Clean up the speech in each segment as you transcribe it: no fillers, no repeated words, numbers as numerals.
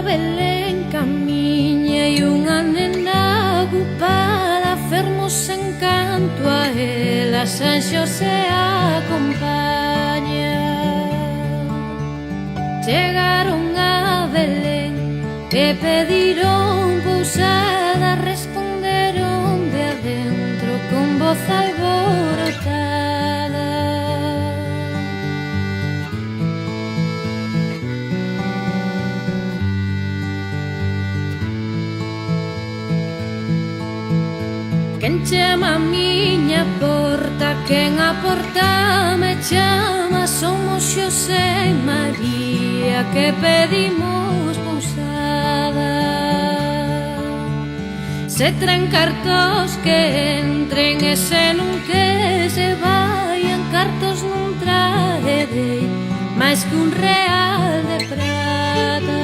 Belén camiña e unha nena ocupada fermosa encanto a ela San Xosé acompaña. Chegaron a Belén e pediron pousada, responderon de adentro con voz alborotada. Quen chama a miña porta, quen a porta me chama, somos Xosé e María que pedimos pousada. Se traen cartos que entren e se non que se vayan, cartos non traerei máis que un real de prata.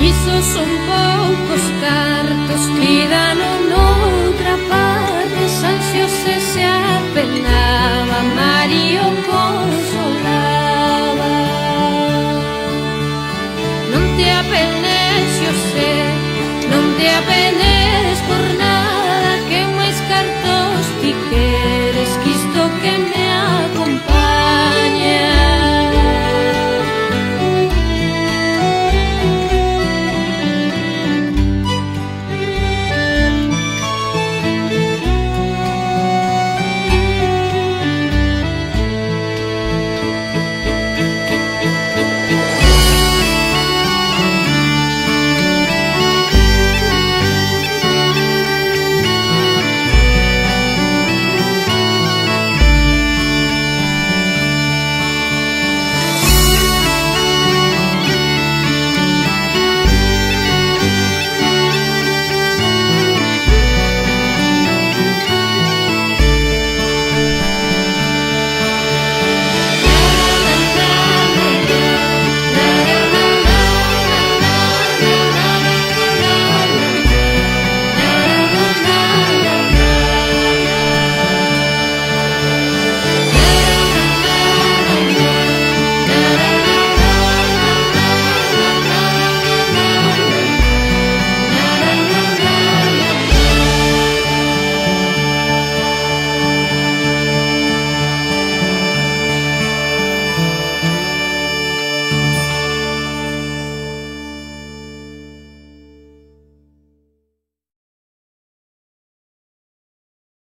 Iso son poucos cartos que dan noutra parte. San Xosé se apenaba, María o consolaba. Non te apenes, Xosé, non te apenes,